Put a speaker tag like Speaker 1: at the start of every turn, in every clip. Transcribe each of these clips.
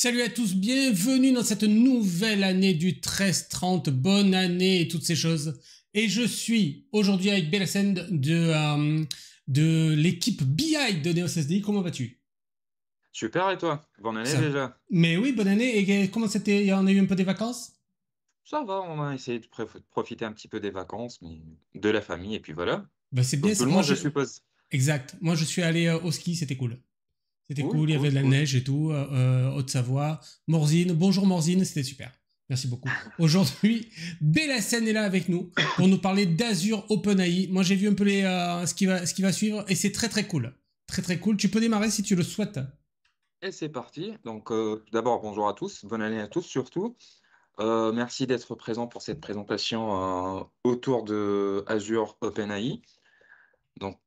Speaker 1: Salut à tous, bienvenue dans cette nouvelle année du 13-30, bonne année et toutes ces choses. Et je suis aujourd'hui avec Belacend de l'équipe BI de NeoSSDI. Comment vas-tu?
Speaker 2: Super, et toi? Bonne année
Speaker 1: Ça.
Speaker 2: déjà.
Speaker 1: Mais oui, bonne année. Et comment c'était? On a eu un peu des vacances?
Speaker 2: Ça va, on a essayé de profiter un petit peu des vacances, mais de la famille, et puis voilà.
Speaker 1: Ben c'est bien
Speaker 2: Comme tout
Speaker 1: ça.
Speaker 2: le
Speaker 1: Moi,
Speaker 2: monde, je suppose.
Speaker 1: exact. Moi, je suis allé au ski, c'était cool. C'était
Speaker 2: Oui,
Speaker 1: cool, il y avait
Speaker 2: cool,
Speaker 1: de la
Speaker 2: cool.
Speaker 1: neige et tout, Haute-Savoie. Morzine, bonjour Morzine, c'était super. Merci beaucoup. Aujourd'hui, Belacène est là avec nous pour nous parler d'Azure OpenAI. Moi, j'ai vu un peu ce qui va suivre et c'est très très cool. Très très cool. Tu peux démarrer si tu le souhaites.
Speaker 2: Et c'est parti. Donc, tout d'abord, bonjour à tous, bonne année à tous surtout. Merci d'être présent pour cette présentation autour de Azure OpenAI. Donc,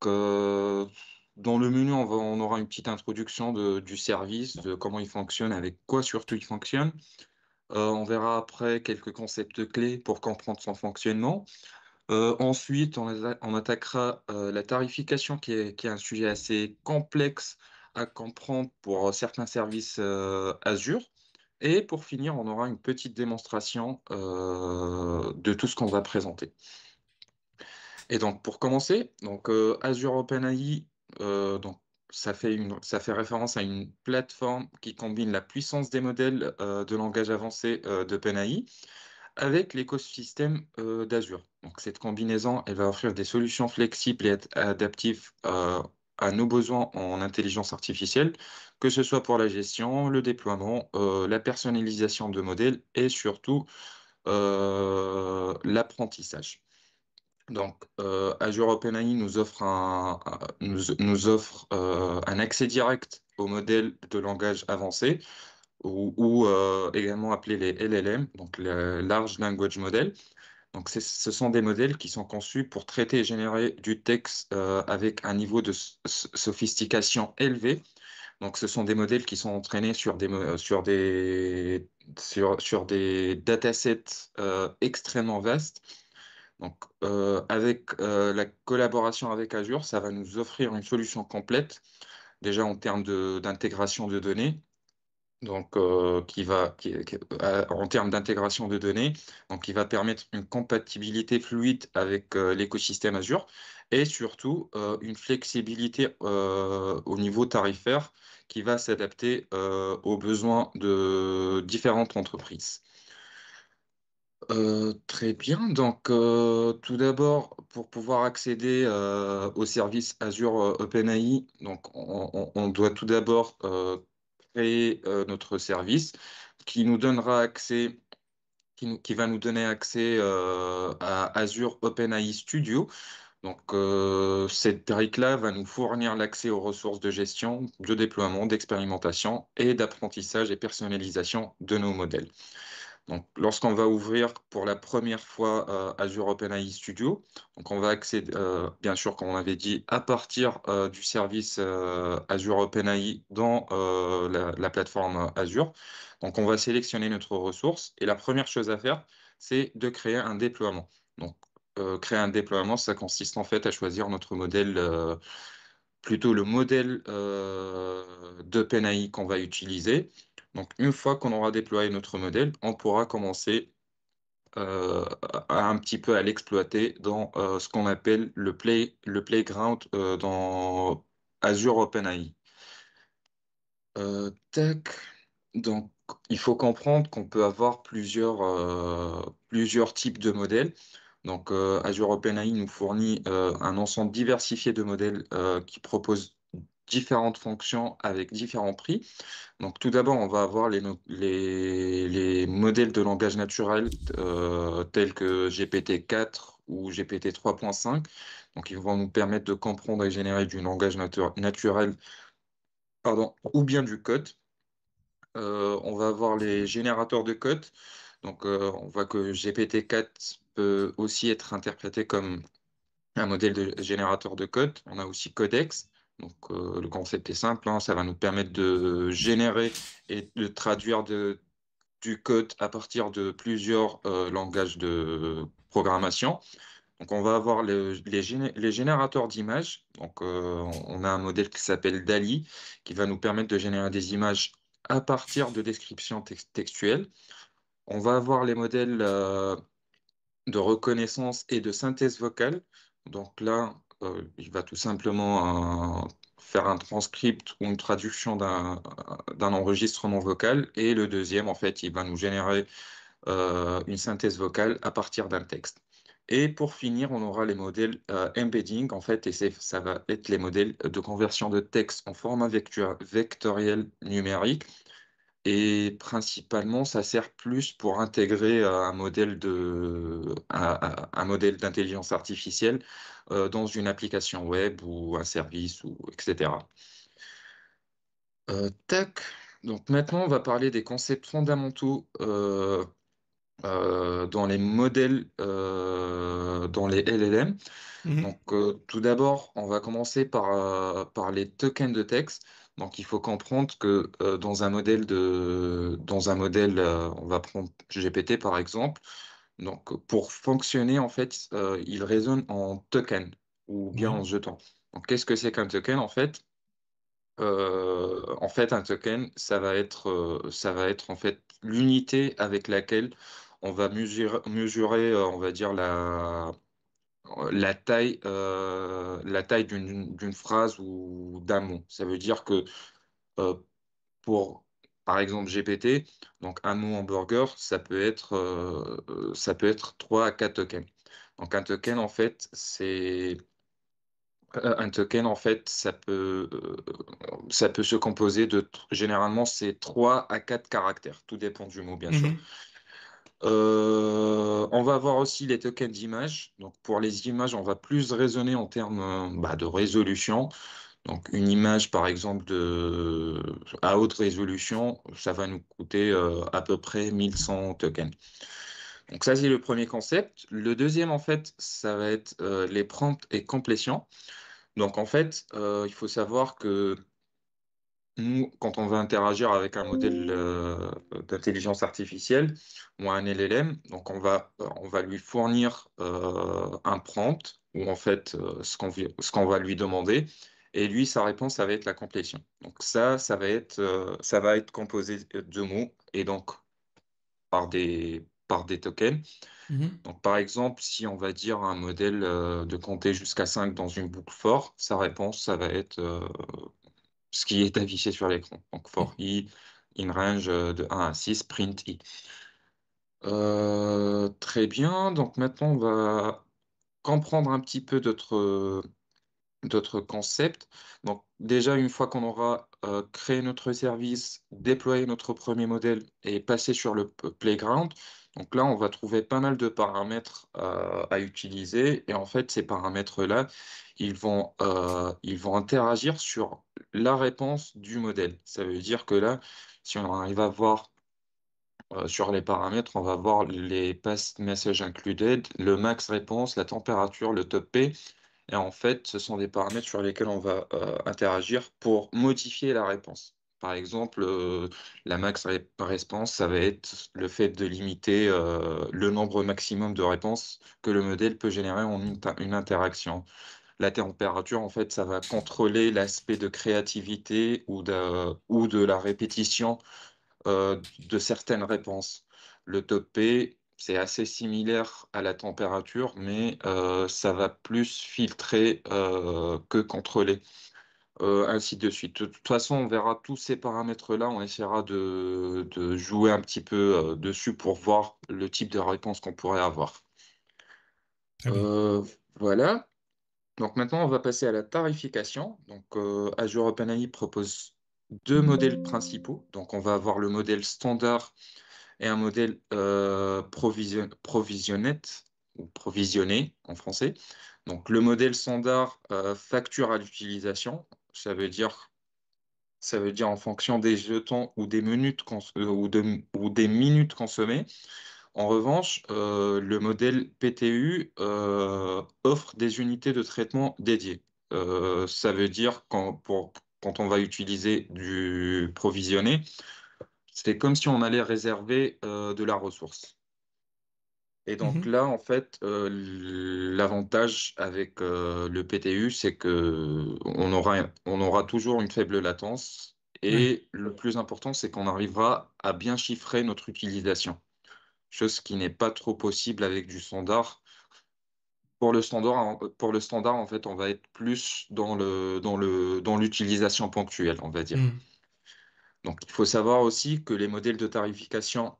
Speaker 2: dans le menu, on aura une petite introduction du service, de comment il fonctionne, avec quoi surtout il fonctionne. On verra après quelques concepts clés pour comprendre son fonctionnement. Ensuite, on attaquera la tarification qui est un sujet assez complexe à comprendre pour certains services Azure. Et pour finir, on aura une petite démonstration de tout ce qu'on va présenter. Et donc, pour commencer, donc, Azure OpenAI, donc, ça fait référence à une plateforme qui combine la puissance des modèles de langage avancé d'OpenAI avec l'écosystème d'Azure. Donc, cette combinaison, elle va offrir des solutions flexibles et adaptives à nos besoins en intelligence artificielle, que ce soit pour la gestion, le déploiement, la personnalisation de modèles et surtout l'apprentissage. Donc, Azure OpenAI nous offre un accès direct aux modèles de langage avancé ou également appelés les LLM, donc les Large Language Model. Donc, ce sont des modèles qui sont conçus pour traiter et générer du texte avec un niveau de sophistication élevé. Donc, ce sont des modèles qui sont entraînés sur des datasets extrêmement vastes. Donc, avec la collaboration avec Azure, ça va nous offrir une solution complète, déjà en termes d'intégration de données. Donc, en termes d'intégration de données, donc qui va permettre une compatibilité fluide avec l'écosystème Azure et surtout une flexibilité au niveau tarifaire qui va s'adapter aux besoins de différentes entreprises. Très bien. Donc, tout d'abord, pour pouvoir accéder au service Azure OpenAI, donc on doit tout d'abord créer notre service qui nous donnera accès, qui va nous donner accès à Azure OpenAI Studio. Donc, cette brique-là va nous fournir l'accès aux ressources de gestion, de déploiement, d'expérimentation et d'apprentissage et personnalisation de nos modèles. Donc, lorsqu'on va ouvrir pour la première fois Azure OpenAI Studio, donc on va accéder, bien sûr, comme on avait dit, à partir du service Azure OpenAI dans la plateforme Azure. Donc, on va sélectionner notre ressource et la première chose à faire, c'est de créer un déploiement. Donc, créer un déploiement, ça consiste en fait à choisir notre modèle, plutôt le modèle d'OpenAI qu'on va utiliser. Donc, une fois qu'on aura déployé notre modèle, on pourra commencer un petit peu à l'exploiter dans ce qu'on appelle le playground dans Azure OpenAI. Tac. Donc, il faut comprendre qu'on peut avoir plusieurs types de modèles. Donc, Azure OpenAI nous fournit un ensemble diversifié de modèles qui proposent différentes fonctions avec différents prix. Donc, tout d'abord, on va avoir les modèles de langage naturel tels que GPT-4 ou GPT 3.5. Donc, ils vont nous permettre de comprendre et générer du langage naturel, pardon, ou bien du code. On va avoir les générateurs de code. Donc, on voit que GPT-4 peut aussi être interprété comme un modèle de générateur de code. On a aussi Codex. Donc, le concept est simple, hein, ça va nous permettre de générer et de traduire du code à partir de plusieurs langages de programmation. Donc, on va avoir les générateurs d'images. Donc, on a un modèle qui s'appelle DALI qui va nous permettre de générer des images à partir de descriptions textuelles. On va avoir les modèles de reconnaissance et de synthèse vocale. Donc là, il va tout simplement faire un transcript ou une traduction d'un enregistrement vocal. Et le deuxième, en fait, il va nous générer une synthèse vocale à partir d'un texte. Et pour finir, on aura les modèles embedding, en fait, et ça va être les modèles de conversion de texte en format vectoriel numérique. Et principalement, ça sert plus pour intégrer un modèle d'intelligence artificielle dans une application web ou un service, etc. Tac. Donc maintenant, on va parler des concepts fondamentaux dans les modèles, dans les LLM.
Speaker 1: Mhm.
Speaker 2: Donc, tout d'abord, on va commencer par les tokens de texte. Donc, il faut comprendre que dans un modèle, on va prendre GPT par exemple. Donc, pour fonctionner, en fait, il raisonne en token ou bien
Speaker 1: Ouais.
Speaker 2: en jeton. Donc, qu'est-ce que c'est qu'un token? En fait, un token, ça va être en fait l'unité avec laquelle on va mesurer, on va dire la taille d'une phrase ou d'un mot. Ça veut dire que euh, pour, par exemple, GPT, donc un mot hamburger, ça peut être 3 à 4 tokens. Donc un token, en fait, un token, en fait, ça peut se composer généralement, c'est 3 à 4 caractères. Tout dépend du mot, bien sûr.
Speaker 1: Mhm.
Speaker 2: On va avoir aussi les tokens d'images. Donc, pour les images, on va plus raisonner en termes de résolution. Donc, une image, par exemple, à haute résolution, ça va nous coûter à peu près 1100 tokens. Donc, ça, c'est le premier concept. Le deuxième, en fait, ça va être les prompts et complétions. Donc, en fait, il faut savoir que nous, quand on va interagir avec un modèle d'intelligence artificielle ou un LLM, donc on va lui fournir un prompt ou en fait ce qu'on va lui demander, et lui, sa réponse, ça va être la complétion. Donc ça va être composé de mots et donc par des tokens.
Speaker 1: Mhm.
Speaker 2: Donc par exemple, si on va dire à un modèle de compter jusqu'à 5 dans une boucle for, sa réponse, ça va être ce qui est affiché sur l'écran. Donc for i, in range de 1 à 6, print i. Très bien, donc maintenant on va comprendre un petit peu d'autres concepts. Donc déjà, une fois qu'on aura créé notre service, déployé notre premier modèle et passé sur le playground, donc là, on va trouver pas mal de paramètres à utiliser. Et en fait, ces paramètres-là, ils vont interagir sur la réponse du modèle. Ça veut dire que là, si on arrive à voir sur les paramètres, on va voir les pass message included, le max réponse, la température, le top P. Et en fait, ce sont des paramètres sur lesquels on va interagir pour modifier la réponse. Par exemple, la réponse, ça va être le fait de limiter le nombre maximum de réponses que le modèle peut générer en une interaction. La température, en fait, ça va contrôler l'aspect de créativité ou de la répétition de certaines réponses. Le top P, c'est assez similaire à la température, mais ça va plus filtrer que contrôler, ainsi de suite. De toute façon, on verra tous ces paramètres-là, on essaiera de jouer un petit peu dessus pour voir le type de réponse qu'on pourrait avoir.
Speaker 1: Très bien.
Speaker 2: Euh, voilà. Donc maintenant, on va passer à la tarification. Donc Azure OpenAI propose deux modèles principaux. Donc on va avoir le modèle standard et un modèle provisionnette ou provisionné en français. Donc le modèle standard facture à l'utilisation, ça veut dire en fonction des jetons ou des minutes ou des minutes consommées. En revanche, le modèle PTU offre des unités de traitement dédiées. Ça veut dire quand on va utiliser du provisionné, c'est comme si on allait réserver de la ressource. Et donc
Speaker 1: Mhm.
Speaker 2: là, en fait, l'avantage avec le PTU, c'est que on aura toujours une faible latence
Speaker 1: Ouais.
Speaker 2: Et le plus important, c'est qu'on arrivera à bien chiffrer notre utilisation, chose qui n'est pas trop possible avec du standard. Pour le standard, en fait, on va être plus dans l'utilisation ponctuelle, on va dire.
Speaker 1: Hmm.
Speaker 2: Donc, il faut savoir aussi que les modèles de tarification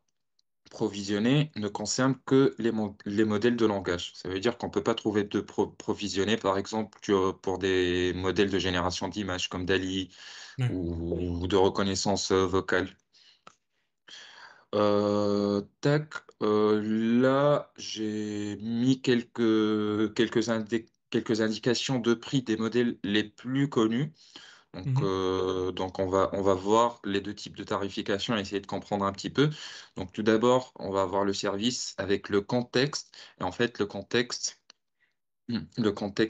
Speaker 2: provisionnés ne concernent que les modèles de langage. Ça veut dire qu'on ne peut pas trouver de provisionnés, par exemple, pour des modèles de génération d'images comme DALL-E
Speaker 1: Ouais.
Speaker 2: ou de reconnaissance vocale. Tac, là, j'ai mis quelques indications de prix des modèles les plus connus.
Speaker 1: Mhm.
Speaker 2: Donc on va voir les deux types de tarification et essayer de comprendre un petit peu. Donc, tout d'abord, on va avoir le service avec le contexte. Et en fait, le contexte,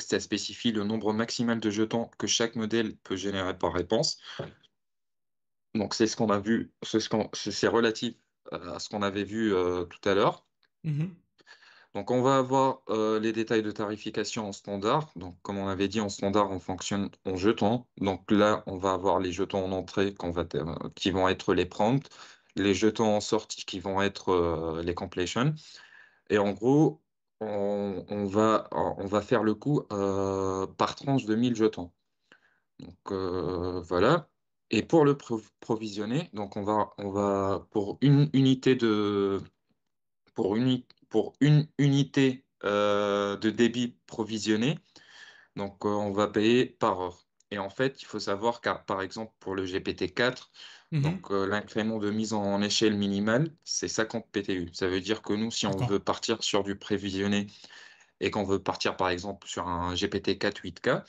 Speaker 2: ça spécifie le nombre maximal de jetons que chaque modèle peut générer par réponse. Donc, c'est ce qu'on a vu, c'est relatif à ce qu'on avait vu tout à l'heure.
Speaker 1: Mhm.
Speaker 2: Donc, on va avoir les détails de tarification en standard. Donc, comme on avait dit, en standard, on fonctionne en jetons. Donc là, on va avoir les jetons en entrée qui vont être les prompts, les jetons en sortie qui vont être les completion. Et en gros, on va faire le coup par tranche de 1000 jetons. Donc voilà. Et pour le provisionner, donc on va pour une unité de débit provisionné, donc on va payer par heure. Et en fait, il faut savoir car par exemple pour le GPT-4,
Speaker 1: Mhm.
Speaker 2: donc l'incrément de mise en échelle minimale, c'est 50 PTU. Ça veut dire que nous, si on
Speaker 1: D'accord.
Speaker 2: veut partir sur du prévisionné et qu'on veut partir par exemple sur un GPT-4 8K,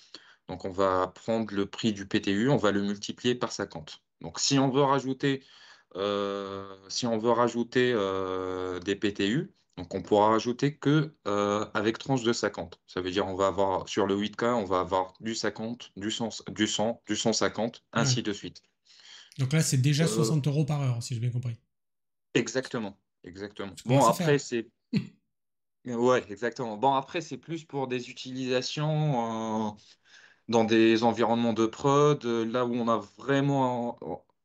Speaker 2: donc on va prendre le prix du PTU, on va le multiplier par 50. Donc si on veut rajouter des PTU, donc on pourra rajouter que avec tranche de 50. Ça veut dire on va avoir sur le 8K, on va avoir du 50, du 150,
Speaker 1: Ouais.
Speaker 2: ainsi de suite.
Speaker 1: Donc là, c'est déjà
Speaker 2: Euh,
Speaker 1: 60 € par heure, si j'ai bien compris.
Speaker 2: exactement, exactement.
Speaker 1: Ça
Speaker 2: Bon
Speaker 1: commence à faire.
Speaker 2: après c'est ouais, exactement. Bon après c'est plus pour des utilisations dans des environnements de prod, là où on a vraiment,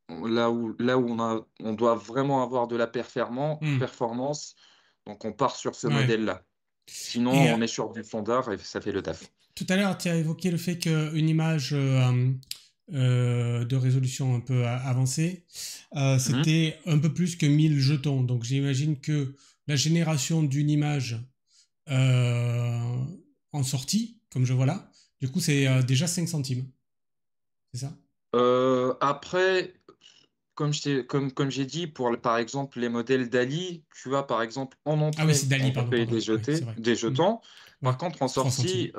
Speaker 2: on doit vraiment avoir de la
Speaker 1: Hmm.
Speaker 2: performance, donc on part sur ce
Speaker 1: Ouais.
Speaker 2: modèle-là. Sinon,
Speaker 1: Et
Speaker 2: on est sur du standard et ça fait le taf.
Speaker 1: tout à l'heure, tu as évoqué le fait qu'une image de résolution un peu avancée,
Speaker 2: Mhm.
Speaker 1: c'était un peu plus que 1000 jetons. Donc j'imagine que la génération d'une image euh, en sortie, comme je vois là, du coup, c'est déjà 5 centimes. C'est ça?
Speaker 2: Après, comme j'ai dit, par exemple les modèles DALI, tu vois, par exemple, en
Speaker 1: Ah oui, c'est
Speaker 2: entrée,
Speaker 1: Dali,
Speaker 2: on va
Speaker 1: pardon,
Speaker 2: payer
Speaker 1: pardon. Oui, c'est vrai.
Speaker 2: des
Speaker 1: Hmm.
Speaker 2: jetons. Par
Speaker 1: Ouais,
Speaker 2: contre, en
Speaker 1: c'est 3
Speaker 2: sortie,
Speaker 1: centimes.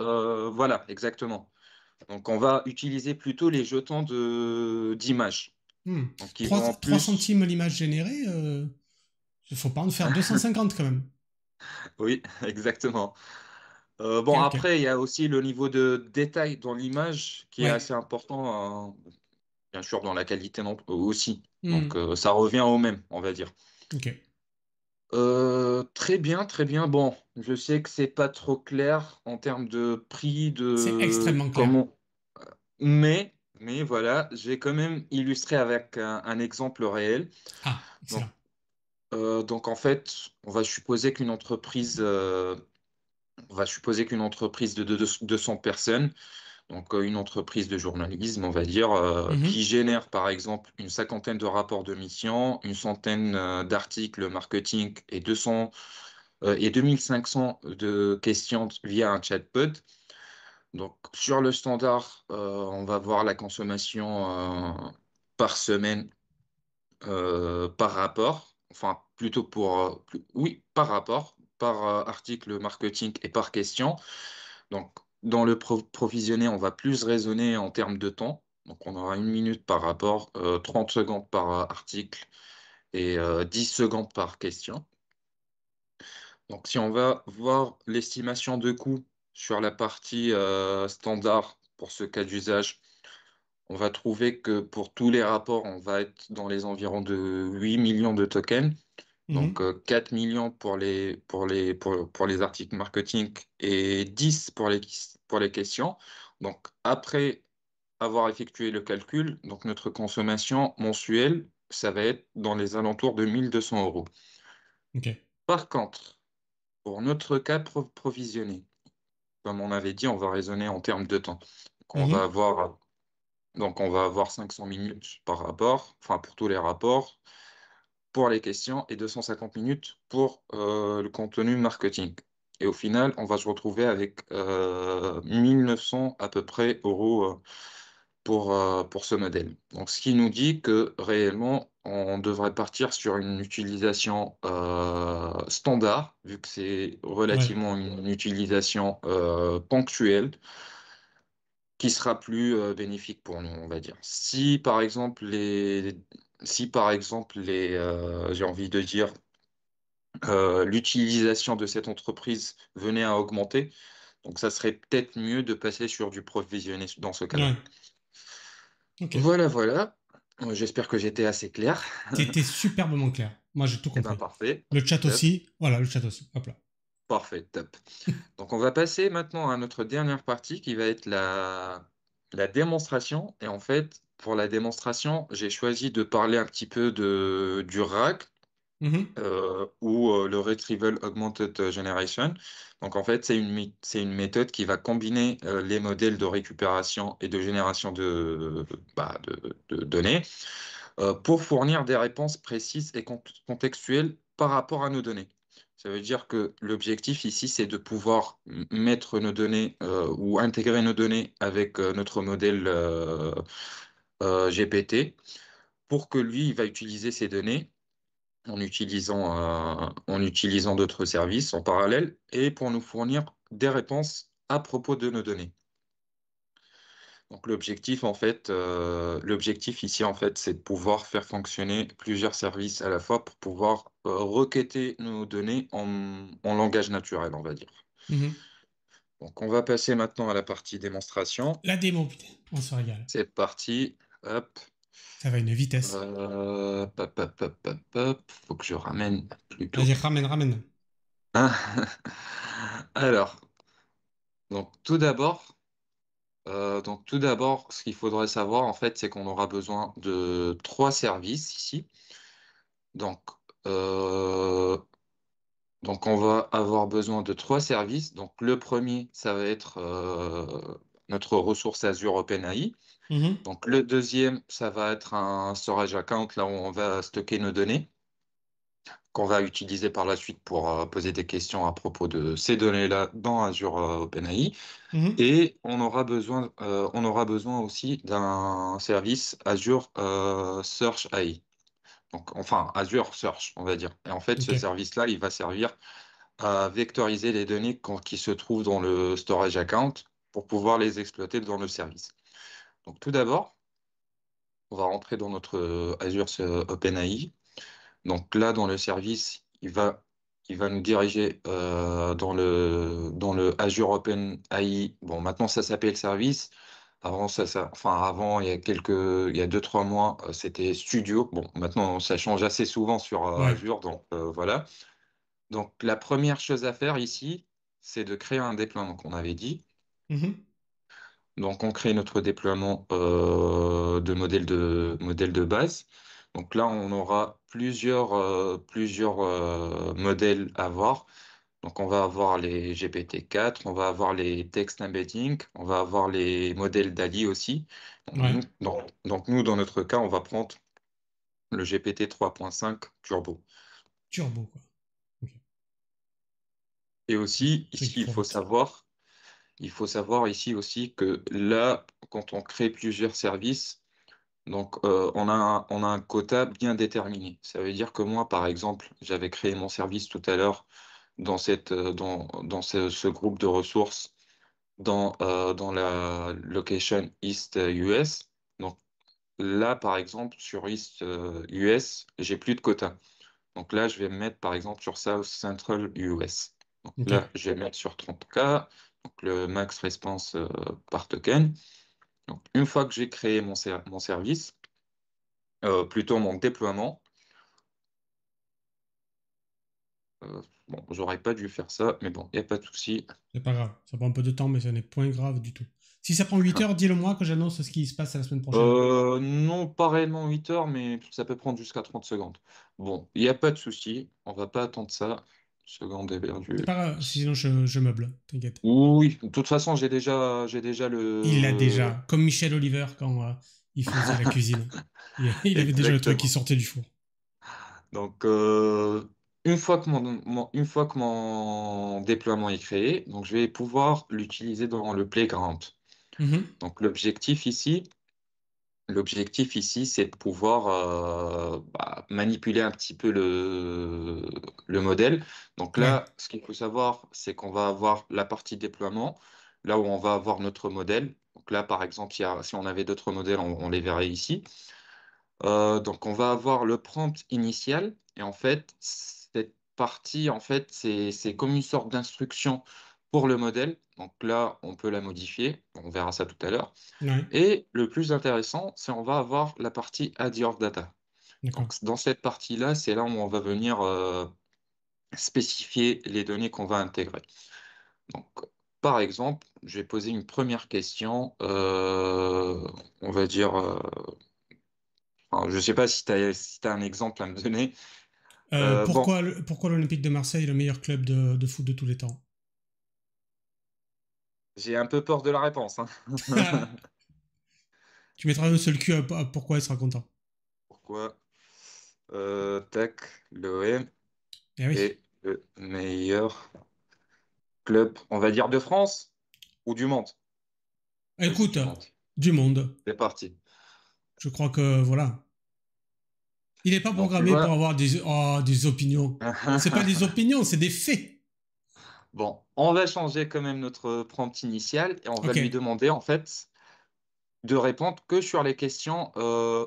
Speaker 2: voilà, exactement. Donc, on va utiliser plutôt les jetons d'image.
Speaker 1: Hmm.
Speaker 2: Donc, ils
Speaker 1: 3,
Speaker 2: vont
Speaker 1: 3
Speaker 2: plus.
Speaker 1: centimes l'image générée, il faut pas en faire 250 quand même.
Speaker 2: Oui, exactement.
Speaker 1: Ok,
Speaker 2: Bon,
Speaker 1: ok.
Speaker 2: après, il y a aussi le niveau de détail dans l'image qui est
Speaker 1: Ouais.
Speaker 2: assez important, bien sûr, dans la qualité aussi. Donc,
Speaker 1: Hmm.
Speaker 2: ça revient au même, on va dire.
Speaker 1: Ok.
Speaker 2: Très bien, très bien. Bon, je sais que c'est pas trop clair en termes de prix,
Speaker 1: C'est
Speaker 2: de
Speaker 1: extrêmement clair.
Speaker 2: comment, mais voilà, j'ai quand même illustré avec un exemple réel.
Speaker 1: Ah,
Speaker 2: Donc,
Speaker 1: excellent.
Speaker 2: donc en fait, on va supposer qu'une entreprise de 200 personnes, donc une entreprise de journalisme, on va dire, qui
Speaker 1: Mhm.
Speaker 2: génère par exemple une cinquantaine de rapports de mission, une centaine d'articles marketing et 2500 de questions via un chatbot. Donc sur le standard, on va voir la consommation par semaine par rapport, enfin plutôt oui, par rapport, par article marketing et par question. Donc dans le provisionné, on va plus raisonner en termes de temps. Donc on aura 1 minute par rapport, 30 secondes par article et 10 secondes par question. Donc si on va voir l'estimation de coût sur la partie standard pour ce cas d'usage, on va trouver que pour tous les rapports, on va être dans les environs de 8 millions de tokens. Donc,
Speaker 1: Mhm.
Speaker 2: 4 millions pour les articles marketing et 10 pour les questions. Donc, après avoir effectué le calcul, donc notre consommation mensuelle, ça va être dans les alentours de 1 200 euros.
Speaker 1: Ok.
Speaker 2: Par contre, pour notre cas provisionné, comme on avait dit, on va raisonner en termes de temps.
Speaker 1: Mhm.
Speaker 2: Donc on va avoir 500 minutes par rapport, enfin pour tous les rapports, pour les questions et 250 minutes pour le contenu marketing. Et au final, on va se retrouver avec 1900 à peu près euros pour ce modèle. Donc, ce qui nous dit que réellement, on devrait partir sur une utilisation standard, vu que c'est
Speaker 1: Ouais.
Speaker 2: relativement une utilisation ponctuelle, qui sera plus bénéfique pour nous, on va dire. Si par exemple j'ai envie de dire, l'utilisation de cette entreprise venait à augmenter, donc ça serait peut-être mieux de passer sur du provisionné dans ce cas-là.
Speaker 1: Ouais. Ok.
Speaker 2: Voilà, voilà. J'espère que j'étais assez clair.
Speaker 1: T'étais superbement clair. Moi, j'ai tout
Speaker 2: Eh ben
Speaker 1: compris.
Speaker 2: parfait.
Speaker 1: Le chat
Speaker 2: Top.
Speaker 1: aussi. Voilà, le chat aussi. Hop là.
Speaker 2: Parfait, top. Donc on va passer maintenant à notre dernière partie qui va être la démonstration. Et en fait, pour la démonstration, j'ai choisi de parler un petit peu du RAG
Speaker 1: Mhm.
Speaker 2: ou le Retrieval Augmented Generation. Donc en fait, c'est une méthode qui va combiner les modèles de récupération et de génération de données pour fournir des réponses précises et contextuelles par rapport à nos données. Ça veut dire que l'objectif ici, c'est de pouvoir mettre nos données ou intégrer nos données avec notre modèle GPT pour que lui, il va utiliser ces données en utilisant d'autres services en parallèle et pour nous fournir des réponses à propos de nos données. Donc l'objectif ici en fait, c'est de pouvoir faire fonctionner plusieurs services à la fois pour pouvoir requêter nos données en langage naturel, on va dire.
Speaker 1: Mhm.
Speaker 2: Donc on va passer maintenant à la partie démonstration.
Speaker 1: La démo, putain. On se régale.
Speaker 2: C'est parti. Hop.
Speaker 1: Ça va à une vitesse.
Speaker 2: Hop, hop, hop, hop, hop. Faut que je ramène plutôt.
Speaker 1: Vas-y, ramène, ramène.
Speaker 2: Hein. Alors, donc tout d'abord, ce qu'il faudrait savoir en fait, c'est qu'on aura besoin de trois services ici. Donc, euh, donc, on va avoir besoin de trois services. Donc, le premier, ça va être notre ressource Azure OpenAI.
Speaker 1: Mhm.
Speaker 2: Donc, le deuxième, ça va être un storage account, là où on va stocker nos données, qu'on va utiliser par la suite pour poser des questions à propos de ces données-là dans Azure OpenAI.
Speaker 1: Mhm.
Speaker 2: Et on aura besoin aussi d'un service Azure Search AI. Donc, enfin, Azure Search, on va dire. Et en fait,
Speaker 1: Ok.
Speaker 2: ce service-là, il va servir à vectoriser les données qui se trouvent dans le storage account pour pouvoir les exploiter dans le service. Donc, tout d'abord, on va rentrer dans notre Azure OpenAI. Donc là, dans le service, il va nous diriger dans le Azure OpenAI. Bon, maintenant, ça s'appelle service. Avant, avant, il y a 2, 3 mois, c'était Studio. Bon, maintenant, ça change assez souvent sur
Speaker 1: Ouais.
Speaker 2: Azure, donc voilà. Donc, la première chose à faire ici, c'est de créer un déploiement qu'on avait dit.
Speaker 1: Mhm.
Speaker 2: Donc, on crée notre déploiement de modèle de base. Donc là, on aura plusieurs modèles à voir. Donc, on va avoir les GPT-4, on va avoir les text embedding, on va avoir les modèles DALL-E aussi.
Speaker 1: Ouais.
Speaker 2: Donc, nous, dans notre cas, on va prendre le GPT 3.5 Turbo.
Speaker 1: Turbo, quoi. Ok.
Speaker 2: Et aussi,
Speaker 1: Truc
Speaker 2: ici,
Speaker 1: qui court vite.
Speaker 2: il faut savoir ici aussi que là, quand on crée plusieurs services, donc on a un quota bien déterminé. Ça veut dire que moi, par exemple, j'avais créé mon service tout à l'heure dans ce groupe de ressources dans la location East US. Donc là, par exemple, sur East US, j'ai plus de quota. Donc là, je vais me mettre, par exemple, sur South Central US. Donc
Speaker 1: Ok.
Speaker 2: là, je vais mettre sur 30K, donc le max response par token. Donc une fois que j'ai créé mon service, plutôt mon déploiement, bon, j'aurais pas dû faire ça, mais bon, il n'y a pas de souci.
Speaker 1: C'est pas grave. Ça prend un peu de temps, mais ce n'est point grave du tout. Si ça prend 8 heures, dis-le moi que j'annonce ce qui se passe la semaine prochaine.
Speaker 2: Non, pas réellement 8 heures, mais ça peut prendre jusqu'à 30 secondes. Bon, il n'y a pas de souci, on va pas attendre ça. Seconde est
Speaker 1: C'est
Speaker 2: perdue.
Speaker 1: pas grave, sinon je meuble, t'inquiète.
Speaker 2: Oui, de toute façon, j'ai déjà
Speaker 1: Il l'a
Speaker 2: le...
Speaker 1: déjà, comme Michel Oliver quand il faisait la cuisine. Il avait déjà le truc qui
Speaker 2: Exactement.
Speaker 1: sortait du four.
Speaker 2: Donc, une fois que mon déploiement est créé, donc je vais pouvoir l'utiliser dans le playground.
Speaker 1: Mhm.
Speaker 2: Donc, l'objectif ici, c'est de pouvoir manipuler un petit peu le modèle. Donc
Speaker 1: Ouais,
Speaker 2: là, ce qu'il faut savoir, c'est qu'on va avoir la partie déploiement, là où on va avoir notre modèle. Donc là, par exemple, si on avait d'autres modèles, on les verrait ici. Donc on va avoir le prompt initial, et en fait, cette partie, en fait, c'est comme une sorte d'instruction pour le modèle. Donc là, on peut la modifier, on verra ça tout à l'heure.
Speaker 1: ouais,
Speaker 2: Et le plus intéressant, c'est on va avoir la partie Add Your Data.
Speaker 1: d'accord.
Speaker 2: Donc, dans cette partie-là, c'est là où on va venir spécifier les données qu'on va intégrer. Donc, par exemple, je vais poser une première question. On va dire, enfin, je ne sais pas si tu as un exemple à me donner. Bon,
Speaker 1: Pourquoi l'Olympique de Marseille est le meilleur club de foot de tous les temps?
Speaker 2: j'ai un peu peur de la réponse, hein.
Speaker 1: Tu mettras un seul cul à pourquoi il sera content.
Speaker 2: Pourquoi tac, l'OM
Speaker 1: Eh oui.
Speaker 2: est le meilleur club, on va dire, de France ou du monde? Vas-y,
Speaker 1: Écoute,
Speaker 2: du monde.
Speaker 1: du monde.
Speaker 2: C'est parti.
Speaker 1: Je crois que voilà. Il n'est pas
Speaker 2: Donc, tu
Speaker 1: programmé pour
Speaker 2: vois.
Speaker 1: avoir des opinions. C'est pas des opinions, c'est des faits.
Speaker 2: Bon, on va changer quand même notre prompt initial et on va
Speaker 1: Ok,
Speaker 2: lui demander en fait de répondre que sur les questions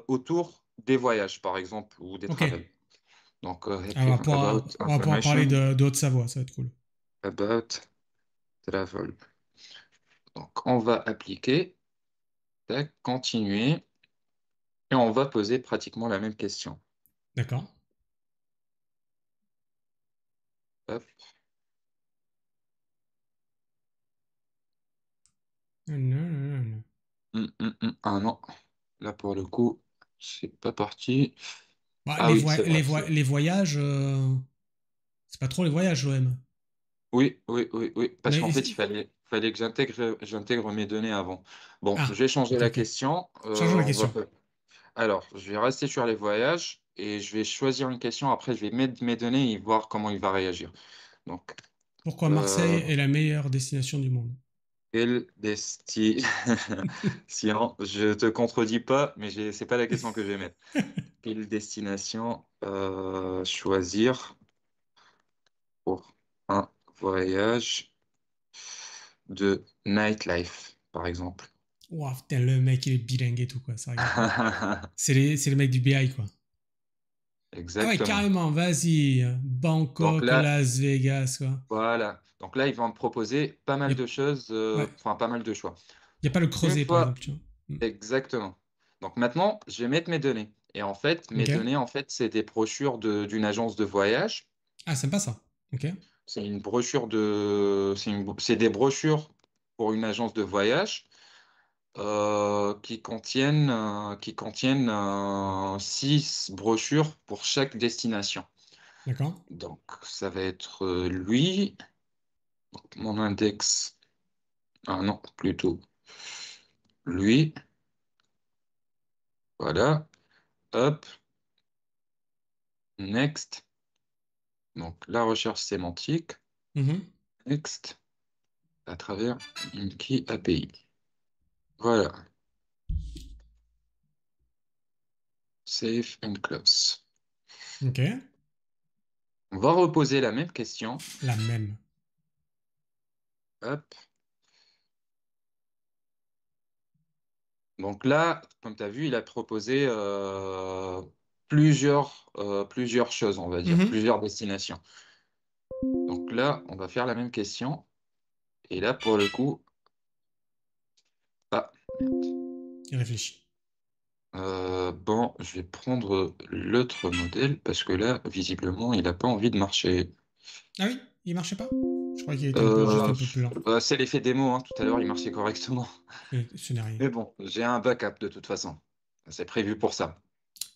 Speaker 2: autour des voyages, par exemple, ou des
Speaker 1: ok.
Speaker 2: travels. Donc, about
Speaker 1: On va pouvoir parler
Speaker 2: information
Speaker 1: de Haute-Savoie, ça va être cool.
Speaker 2: about travel. Donc, on va appliquer, tac, continuer, et on va poser pratiquement la même question.
Speaker 1: D'accord.
Speaker 2: Hop. Ah non, là pour le coup, c'est pas parti.
Speaker 1: Bah,
Speaker 2: Ah oui, c'est vrai.
Speaker 1: les voyages, c'est pas trop les voyages, l'OM.
Speaker 2: Oui, oui, oui, oui, parce qu'en
Speaker 1: Mais,
Speaker 2: fait, fallait que j'intègre mes données avant. Bon, je
Speaker 1: ah,
Speaker 2: vais changer
Speaker 1: ok,
Speaker 2: la
Speaker 1: ok.
Speaker 2: question.
Speaker 1: Changeons la question.
Speaker 2: Alors, je vais rester sur les voyages et je vais choisir une question. Après, je vais mettre mes données et voir comment il va réagir. Donc,
Speaker 1: Pourquoi
Speaker 2: euh,
Speaker 1: Marseille est la meilleure destination du monde?
Speaker 2: quelle destination? Sinon, je te contredis pas, mais c'est pas la question que je vais mettre. Quelle destination choisir pour un voyage de nightlife, par exemple?
Speaker 1: Ouah, putain, le mec, il est bilingue et tout, quoi. Ça rigole pas. C'est le mec du BI, quoi. Ah ouais,
Speaker 2: Exactement.
Speaker 1: carrément, vas-y.
Speaker 2: Donc
Speaker 1: Bangkok,
Speaker 2: là,
Speaker 1: Las Vegas, quoi.
Speaker 2: voilà. Donc là, ils vont me proposer pas
Speaker 1: Y
Speaker 2: mal
Speaker 1: a,
Speaker 2: de choses,
Speaker 1: ouais.
Speaker 2: enfin pas mal de choix.
Speaker 1: Y a pas le
Speaker 2: Une
Speaker 1: creuset, par
Speaker 2: fois,
Speaker 1: exemple, tu vois.
Speaker 2: exactement. Donc maintenant, je vais mettre mes données. Et en fait, mes
Speaker 1: Ok.
Speaker 2: données, en fait, c'est des brochures d'une agence de voyage.
Speaker 1: Ah, sympa ça. Ok.
Speaker 2: C'est une brochure c'est des brochures pour une agence de voyage qui contiennent 6 brochures pour chaque destination.
Speaker 1: D'accord.
Speaker 2: Donc, ça va être lui, mon index. Ah non, plutôt lui. Voilà. Hop, next. Donc, la recherche sémantique.
Speaker 1: Mhm.
Speaker 2: Next, à travers une key API. Voilà. Save and close.
Speaker 1: Ok.
Speaker 2: On va reposer la même question.
Speaker 1: La même.
Speaker 2: Hop. Donc là, comme tu as vu, il a proposé plusieurs choses, on va dire,
Speaker 1: Mhm.
Speaker 2: plusieurs destinations. Donc là, on va faire la même question. Et là, pour le coup, ah, merde.
Speaker 1: Il réfléchit.
Speaker 2: Bon, je vais prendre l'autre modèle parce que là, visiblement, il n'a pas envie de marcher.
Speaker 1: Ah oui, il marchait pas? Je crois qu'il était juste un
Speaker 2: Euh,
Speaker 1: peu plus lent.
Speaker 2: c'est l'effet démo, hein. Tout à l'heure, il marchait correctement.
Speaker 1: Mais ce n'est rien.
Speaker 2: Mais bon, j'ai un backup de toute façon. C'est prévu pour ça.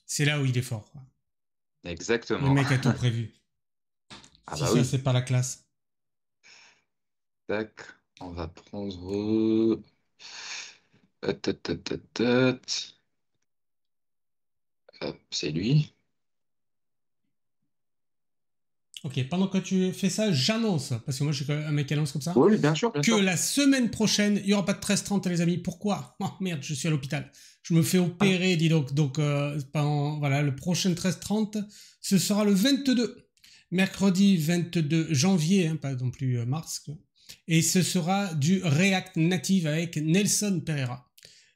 Speaker 1: C'est là où il est fort, quoi. Le
Speaker 2: Exactement.
Speaker 1: mec a tout prévu.
Speaker 2: Ah
Speaker 1: Si
Speaker 2: bah
Speaker 1: ça,
Speaker 2: oui.
Speaker 1: c'est pas la classe.
Speaker 2: Tac, on va prendre. Tat, tat, tat, tat. Hop, c'est lui.
Speaker 1: Ok, pendant que tu fais ça, j'annonce, parce que moi je suis quand même un mec qui annonce comme ça,
Speaker 2: Oui, bien sûr, bien
Speaker 1: que
Speaker 2: sûr.
Speaker 1: la semaine prochaine, il n'y aura pas de 13h30, les amis. Pourquoi? Oh merde, je suis à l'hôpital. Je me fais
Speaker 2: Ah,
Speaker 1: opérer, dis donc. Donc, voilà, le prochain 13h30, ce sera le 22. Mercredi 22 janvier, hein, pas non plus mars. Quoi. Et ce sera du React Native avec Nelson Pereira.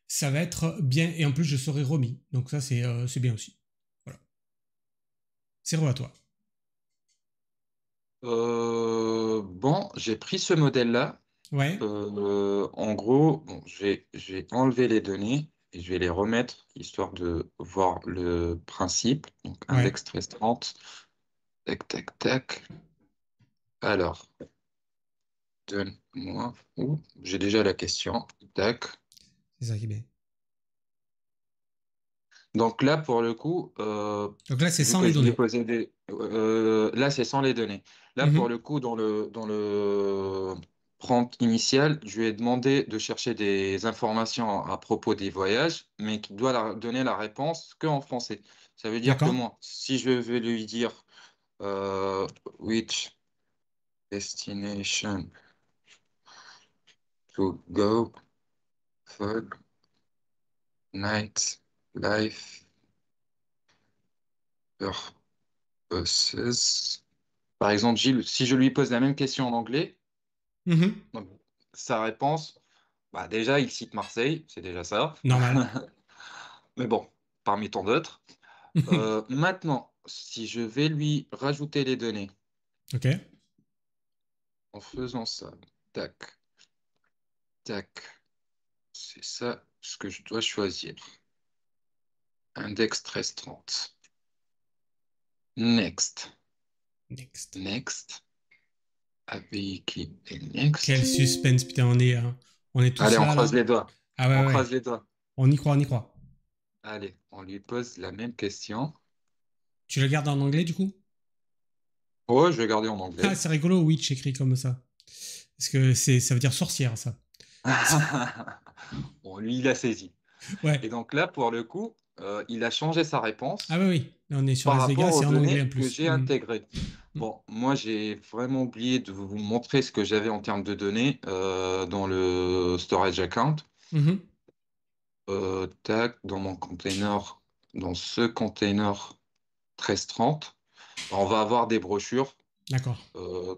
Speaker 1: Ça va être bien. Et en plus, je serai remis. Donc ça, c'est bien aussi. Voilà. C'est re à toi.
Speaker 2: bon, j'ai pris ce modèle-là.
Speaker 1: Ouais,
Speaker 2: En gros, bon, j'ai enlevé les données et je vais les remettre histoire de voir le principe. Donc,
Speaker 1: ouais.
Speaker 2: index 1330. Tac, tac, tac. Alors, donne-moi. Ouh, j'ai déjà la question. Tac.
Speaker 1: C'est ça qui est bien.
Speaker 2: Donc là, pour le coup,
Speaker 1: Donc là, c'est
Speaker 2: vu
Speaker 1: sans
Speaker 2: que
Speaker 1: les
Speaker 2: je lui ai
Speaker 1: données.
Speaker 2: posé des... là, c'est sans les données. Là, pour
Speaker 1: Mhm.
Speaker 2: le coup, dans le prompt initial, je lui ai demandé de chercher des informations à propos des voyages, mais qui doit donner la réponse que en français. Ça veut dire que
Speaker 1: D'accord.
Speaker 2: moi, si je vais lui dire euh, which destination to go for night life purposes. Par exemple, Gilles, si je lui pose la même question en anglais,
Speaker 1: Mhm.
Speaker 2: donc, sa réponse, bah déjà, il cite Marseille, c'est déjà ça.
Speaker 1: Normal.
Speaker 2: Mais bon, parmi tant d'autres. Maintenant, si je vais lui rajouter les données
Speaker 1: Ok.
Speaker 2: en faisant ça, tac, tac, c'est ça ce que je dois choisir. Index 1330. Next.
Speaker 1: Next.
Speaker 2: Next. API qui est
Speaker 1: Quel
Speaker 2: next.
Speaker 1: suspense, putain, on est tous
Speaker 2: Allez, on
Speaker 1: là,
Speaker 2: croise
Speaker 1: là.
Speaker 2: les doigts.
Speaker 1: Ah
Speaker 2: On
Speaker 1: ouais,
Speaker 2: croise
Speaker 1: ouais.
Speaker 2: les doigts.
Speaker 1: On y croit, on y croit.
Speaker 2: Allez, on lui pose la même question.
Speaker 1: Tu le gardes en anglais, du coup?
Speaker 2: Oh, je vais garder en
Speaker 1: Ah,
Speaker 2: anglais.
Speaker 1: c'est rigolo, Witch écrit comme ça. Parce que ça veut dire sorcière, ça.
Speaker 2: Bon, lui, il a saisi.
Speaker 1: Ouais.
Speaker 2: Et donc là, pour le coup, il a changé sa
Speaker 1: Ah
Speaker 2: réponse
Speaker 1: ouais, oui. Là, on est sur
Speaker 2: par
Speaker 1: Las
Speaker 2: rapport
Speaker 1: Vegas,
Speaker 2: aux
Speaker 1: c'est en anglais
Speaker 2: données
Speaker 1: en
Speaker 2: que
Speaker 1: plus.
Speaker 2: j'ai intégrées.
Speaker 1: Mm.
Speaker 2: Bon, moi, j'ai vraiment oublié de vous montrer ce que j'avais en termes de données dans le storage account.
Speaker 1: Mhm.
Speaker 2: Tac, dans mon container, dans ce container 1330, on va avoir des brochures
Speaker 1: D'accord.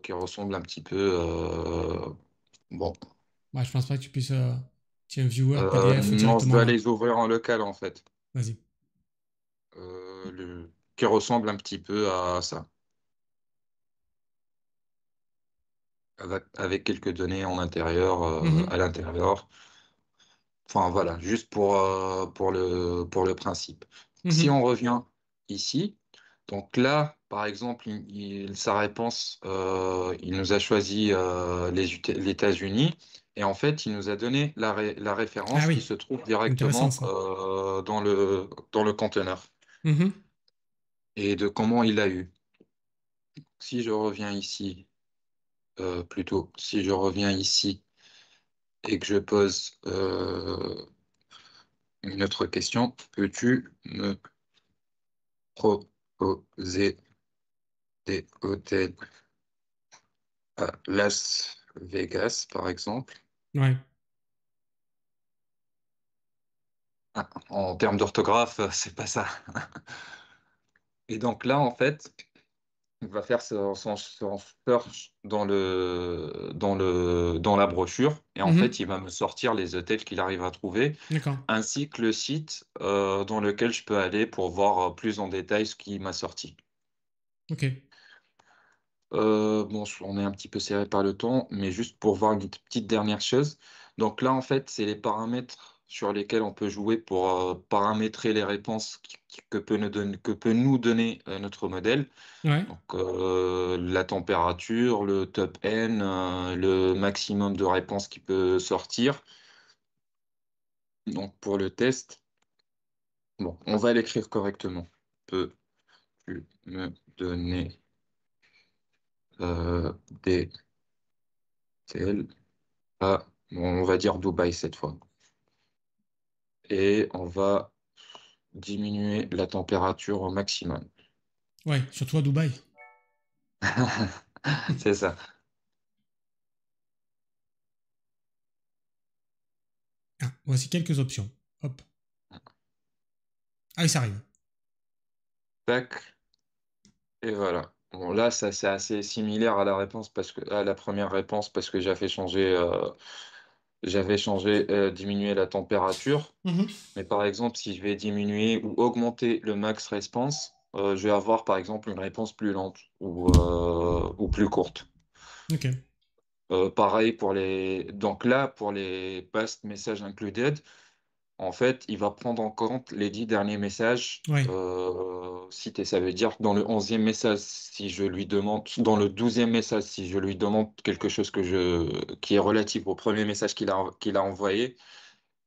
Speaker 2: qui ressemblent un petit peu. Bon,
Speaker 1: Ouais, je pense pas que tu puisses. Tiens, viewer, PDF
Speaker 2: non, je dois
Speaker 1: directement.
Speaker 2: les ouvrir en local en fait.
Speaker 1: Vas-y.
Speaker 2: Qui ressemble un petit peu à ça, avec quelques données en intérieur,
Speaker 1: Mhm.
Speaker 2: à l'intérieur. Enfin voilà, juste pour le principe. Si
Speaker 1: Mhm.
Speaker 2: on revient ici, donc là, par exemple, sa réponse, il nous a choisi les États-Unis, et en fait, il nous a donné la
Speaker 1: Ah
Speaker 2: référence
Speaker 1: oui.
Speaker 2: qui se trouve
Speaker 1: Intéressant,
Speaker 2: directement
Speaker 1: ça.
Speaker 2: dans le conteneur
Speaker 1: Mhm.
Speaker 2: et de comment il a eu. Si je reviens ici, plutôt, si je reviens ici et que je pose une autre question, peux-tu me proposer des hôtels à Las Vegas, par exemple?
Speaker 1: Ouais.
Speaker 2: Ah, en termes d'orthographe, c'est pas ça. Et donc là, en fait, il va faire son search dans la brochure, et en fait,
Speaker 1: Mhm.
Speaker 2: il va me sortir les hôtels qu'il arrive à trouver,
Speaker 1: D'accord.
Speaker 2: ainsi que le site dans lequel je peux aller pour voir plus en détail ce qui m'a sorti.
Speaker 1: Ok.
Speaker 2: Bon, on est un petit peu serré par le temps, mais juste pour voir une petite dernière chose. Donc là, en fait, c'est les paramètres sur lesquels on peut jouer pour paramétrer les réponses que peut nous donner notre modèle.
Speaker 1: Ouais.
Speaker 2: Donc, la température, le top N, le maximum de réponses qui peut sortir. Donc, pour le test, bon, on va l'écrire correctement. Peux-tu me donner des tels à, bon, on va dire Dubaï cette fois. Et on va diminuer la température au maximum.
Speaker 1: Ouais, surtout à Dubaï.
Speaker 2: C'est ça.
Speaker 1: Ah, voici quelques options. Hop. Ah, oui, ça arrive.
Speaker 2: Tac. Et voilà. Bon, là, ça, c'est assez similaire à la réponse à la première réponse parce que j'avais changé, diminuer la température.
Speaker 1: Mhm.
Speaker 2: Mais par exemple, si je vais diminuer ou augmenter le max response, je vais avoir par exemple une réponse plus lente ou plus courte.
Speaker 1: Ok.
Speaker 2: Pareil donc là, pour les past messages included, en fait, il va prendre en compte les 10 derniers messages
Speaker 1: Ouais.
Speaker 2: cités. Ça veut dire que dans le 11e message, si je lui demande, dans le 12e message, si je lui demande quelque chose qui est relatif au premier message qu'il a envoyé,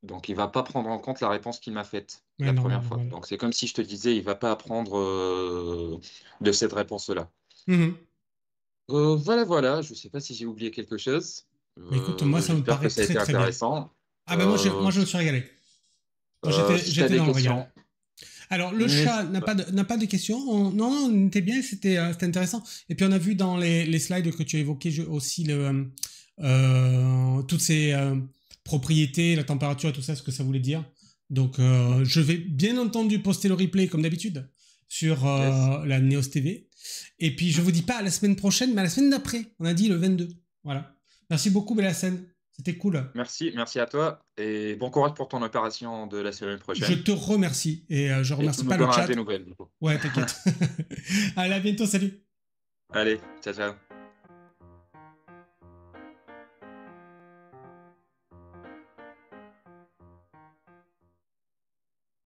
Speaker 2: donc il va pas prendre en compte la réponse qu'il m'a faite
Speaker 1: Ouais,
Speaker 2: la
Speaker 1: normal,
Speaker 2: première fois.
Speaker 1: normal.
Speaker 2: Donc c'est comme si je te disais, il va pas apprendre de cette réponse-là.
Speaker 1: Mhm.
Speaker 2: Voilà, voilà. Je sais pas si j'ai oublié quelque chose.
Speaker 1: Mais écoute, moi, ça me
Speaker 2: J'espère que
Speaker 1: paraît
Speaker 2: ça a
Speaker 1: très,
Speaker 2: été
Speaker 1: très bien.
Speaker 2: intéressant.
Speaker 1: Ah, ben moi,
Speaker 2: Euh,
Speaker 1: je me suis régalé. Moi, j'étais,
Speaker 2: Si tu as
Speaker 1: j'étais
Speaker 2: des
Speaker 1: dans le régal.
Speaker 2: questions,
Speaker 1: Alors, le chat
Speaker 2: n'hésite
Speaker 1: n'a pas
Speaker 2: pas.
Speaker 1: n'a pas de questions. Non, on était bien, c'était intéressant. Et puis, on a vu dans les slides que tu as évoqué aussi toutes ces propriétés, la température et tout ça, ce que ça voulait dire. Donc, je vais bien entendu poster le replay comme d'habitude sur
Speaker 2: Yes.
Speaker 1: la Neos TV. Et puis, je vous dis pas à la semaine prochaine, mais à la semaine d'après. On a dit le 22. Voilà. Merci beaucoup, Bellassène. C'était cool.
Speaker 2: Merci, merci à toi et bon courage pour ton opération de la semaine
Speaker 1: Je
Speaker 2: prochaine.
Speaker 1: te remercie. Et je
Speaker 2: Et tu
Speaker 1: remercie
Speaker 2: nous
Speaker 1: pas le
Speaker 2: donneras
Speaker 1: chat.
Speaker 2: des nouvelles, du coup.
Speaker 1: Ouais, t'inquiète. Allez, à bientôt, salut.
Speaker 2: Allez, ciao, ciao.